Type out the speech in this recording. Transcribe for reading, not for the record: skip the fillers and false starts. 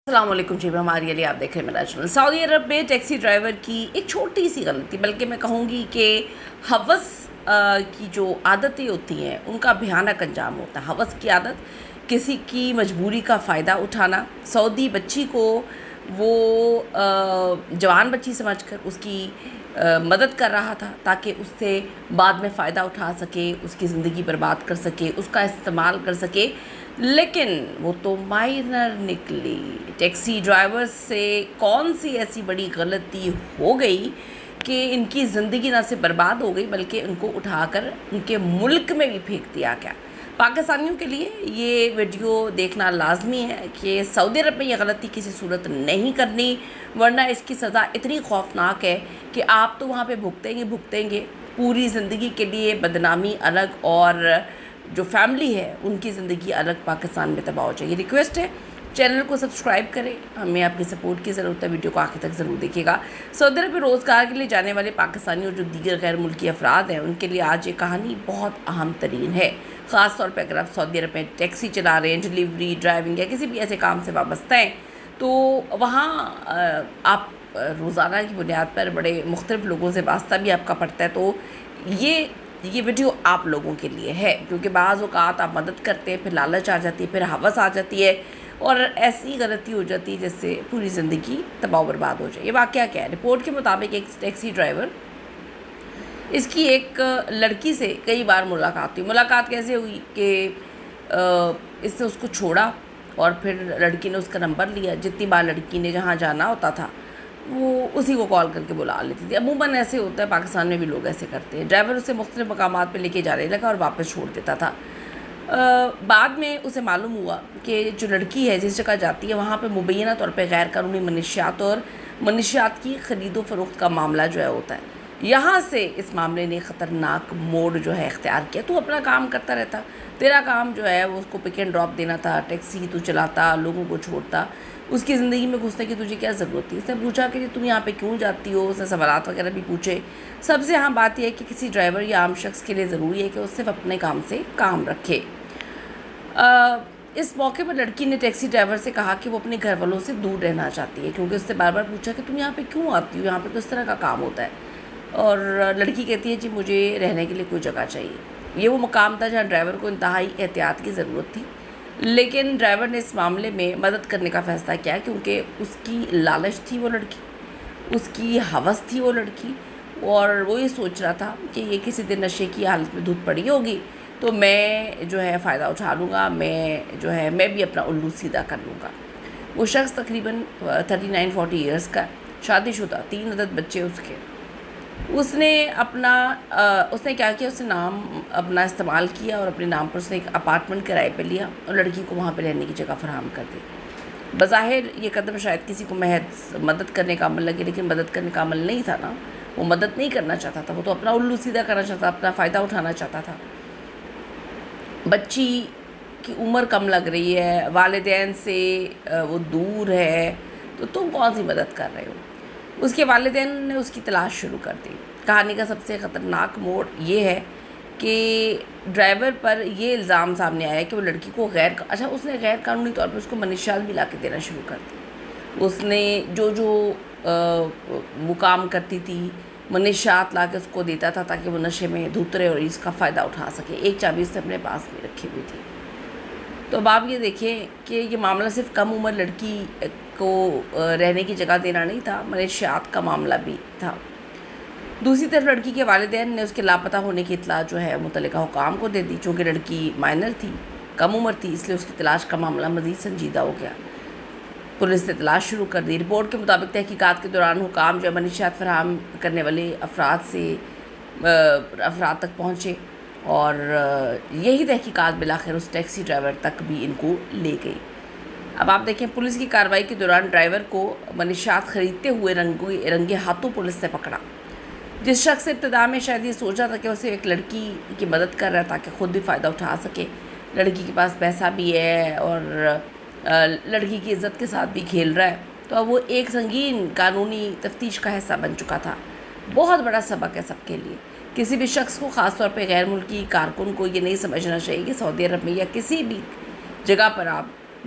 السلام علیکم جی، میں ہماری علی، آپ دیکھ رہے ہیں میرا چینل۔ سعودی عرب میں ٹیکسی ڈرائیور کی ایک چھوٹی سی غلطی، بلکہ میں کہوں گی کہ ہوس کی جو عادتیں ہوتی ہیں ان کا بھیانک انجام ہوتا ہے۔ ہوس کی عادت، کسی کی مجبوری کا فائدہ اٹھانا۔ سعودی بچی کو وہ جوان بچی سمجھ کر اس کی مدد کر رہا تھا تاکہ اس سے بعد میں فائدہ اٹھا سکے، اس کی زندگی برباد کر سکے، اس کا استعمال کر سکے، لیکن وہ تو مائنر نکلی۔ ٹیکسی ڈرائیور سے کون سی ایسی بڑی غلطی ہو گئی کہ ان کی زندگی نہ صرف برباد ہو گئی بلکہ ان کو اٹھا کر ان کے ملک میں بھی پھینک دیا گیا۔ پاکستانیوں کے لیے یہ ویڈیو دیکھنا لازمی ہے کہ سعودی عرب میں یہ غلطی کسی صورت نہیں کرنی، ورنہ اس کی سزا اتنی خوفناک ہے کہ آپ تو وہاں پہ بھگتیں گے پوری زندگی کے لیے، بدنامی الگ اور جو فیملی ہے ان کی زندگی الگ پاکستان میں تباہ ہو جائے گی۔ ریکویسٹ ہے چینل کو سبسکرائب کریں، ہمیں آپ کی سپورٹ کی ضرورت ہے، ویڈیو کو آخر تک ضرور دیکھیے گا۔ سعودی عرب میں روزگار کے لیے جانے والے پاکستانی اور جو دیگر غیر ملکی افراد ہیں ان کے لیے آج یہ کہانی بہت اہم ترین ہے، خاص طور پہ اگر آپ سعودی عرب میں ٹیکسی چلا رہے ہیں، ڈلیوری، ڈرائیونگ یا کسی بھی ایسے کام سے وابستہ ہیں، تو وہاں آپ روزانہ کی بنیاد پر بڑے مختلف لوگوں سے واسطہ بھی آپ کا پڑتا ہے، تو یہ ویڈیو آپ لوگوں کے لیے ہے، کیونکہ بعض اوقات آپ مدد کرتے ہیں، پھر لالچ آ جاتی ہے، پھر ہوس آ جاتی ہے اور ایسی غلطی ہو جاتی ہے جس سے پوری زندگی تباہ و برباد ہو جائے۔ یہ واقعہ کیا ہے؟ رپورٹ کے مطابق ایک ٹیکسی ڈرائیور، اس کی ایک لڑکی سے کئی بار ملاقات ہوئی۔ ملاقات کیسے ہوئی کہ اس نے اس کو چھوڑا اور پھر لڑکی نے اس کا نمبر لیا، جتنی بار لڑکی نے جہاں جانا ہوتا تھا وہ اسی کو کال کر کے بلا لیتی تھی۔ عموماً ایسے ہوتا ہے، پاکستان میں بھی لوگ ایسے کرتے ہیں۔ ڈرائیور اسے مختلف مقامات پہ لے کے جانے لگا اور واپس چھوڑ دیتا تھا۔ بعد میں اسے معلوم ہوا کہ جو لڑکی ہے جس جگہ جاتی ہے وہاں پہ مبینہ طور پہ غیر قانونی منشیات کی خرید و فروخت کا معاملہ جو ہے ہوتا ہے۔ یہاں سے اس معاملے نے خطرناک موڑ جو ہے اختیار کیا۔ تو اپنا کام کرتا رہتا، تیرا کام جو ہے وہ اس کو پک اینڈ ڈراپ دینا تھا، ٹیکسی تو چلاتا، لوگوں کو چھوڑتا، اس کی زندگی میں گھسنے کی تجھے کیا ضرورت تھی؟ اس نے پوچھا کہ تم یہاں پہ کیوں جاتی ہو، اس نے سوالات وغیرہ بھی پوچھے۔ سب سے اہم بات یہ ہے کہ کسی ڈرائیور یا عام شخص کے لیے ضروری ہے کہ وہ صرف اپنے کام سے کام رکھے۔ اس موقع پر لڑکی نے ٹیکسی ڈرائیور سے کہا کہ وہ اپنے گھر والوں سے دور رہنا چاہتی ہے، کیونکہ اس سے بار بار پوچھا کہ تم یہاں پہ کیوں آتی ہو، یہاں پہ تو اس طرح کا کام ہوتا ہے، اور لڑکی کہتی ہے جی مجھے رہنے کے لیے کوئی جگہ چاہیے۔ یہ وہ مقام تھا جہاں ڈرائیور کو انتہائی احتیاط کی ضرورت تھی، لیکن ڈرائیور نے اس معاملے میں مدد کرنے کا فیصلہ کیا، کیونکہ اس کی لالچ تھی وہ لڑکی، اس کی ہوس تھی وہ لڑکی، اور وہ یہ سوچ رہا تھا کہ یہ کسی دن نشے کی حالت میں دھت پڑی ہوگی تو میں جو ہے فائدہ اٹھا لوں گا، میں بھی اپنا الو سیدھا کر لوں گا۔ وہ شخص تقریباً 39-40 ایئرس کا، شادی شدہ، 3 عدد بچے اس کے۔ اس نے کیا کیا، اس نے نام اپنا استعمال کیا اور اپنے نام پر اس نے ایک اپارٹمنٹ کرائے پہ لیا اور لڑکی کو وہاں پہ رہنے کی جگہ فراہم کر دی۔ بظاہر یہ قدم شاید کسی کو محض مدد کرنے کا عمل لگے، لیکن مدد کرنے کا عمل نہیں تھا نا، وہ مدد نہیں کرنا چاہتا تھا، وہ تو اپنا الو سیدھا کرنا چاہتا، اپنا فائدہ اٹھانا چاہتا تھا۔ بچی کی عمر کم لگ رہی ہے، والدین سے وہ دور ہے، تو تم کون سی مدد کر رہے ہو؟ اس کے والدین نے اس کی تلاش شروع کر دی۔ کہانی کا سب سے خطرناک موڑ یہ ہے کہ ڈرائیور پر یہ الزام سامنے آیا کہ وہ لڑکی کو اس نے غیر قانونی طور پر اس کو منشیات بھی لا کے دینا شروع کر دی۔ اس نے جو وہ کام کرتی تھی، منشیات لا کے اس کو دیتا تھا تاکہ وہ نشے میں دھت رہے اور اس کا فائدہ اٹھا سکے۔ ایک چابی اس نے اپنے پاس بھی رکھی ہوئی تھی۔ تو اب آپ یہ دیکھیں کہ یہ معاملہ صرف کم عمر لڑکی کو رہنے کی جگہ دینا نہیں تھا، منشیات کا معاملہ بھی تھا۔ دوسری طرف لڑکی کے والدین نے اس کے لاپتہ ہونے کی اطلاع جو ہے متعلقہ حکام کو دے دی۔ چونکہ لڑکی مائنر تھی، کم عمر تھی، اس لیے اس کی تلاش کا معاملہ مزید سنجیدہ ہو گیا۔ پولیس نے تلاش شروع کر دی۔ رپورٹ کے مطابق تحقیقات کے دوران حکام جو منشیات فراہم کرنے والے افراد تک پہنچے، اور یہی تحقیقات بالآخر اس ٹیکسی ڈرائیور تک بھی ان کو لے گئی۔ اب آپ دیکھیں، پولیس کی کارروائی کے دوران ڈرائیور کو منشیات خریدتے ہوئے رنگے ہاتھوں پولیس نے پکڑا۔ جس شخص سے ابتدا میں شاید یہ سوچا تھا کہ اسے ایک لڑکی کی مدد کر رہا ہے تاکہ خود بھی فائدہ اٹھا سکے، لڑکی کے پاس پیسہ بھی ہے اور لڑکی کی عزت کے ساتھ بھی کھیل رہا ہے، تو اب وہ ایک سنگین قانونی تفتیش کا حصہ بن چکا تھا۔ بہت بڑا سبق ہے سب کے لیے۔ کسی بھی شخص کو، خاص طور پہ غیر ملکی کارکن کو، یہ نہیں سمجھنا چاہیے کہ سعودی عرب میں یا کسی بھی جگہ پر آپ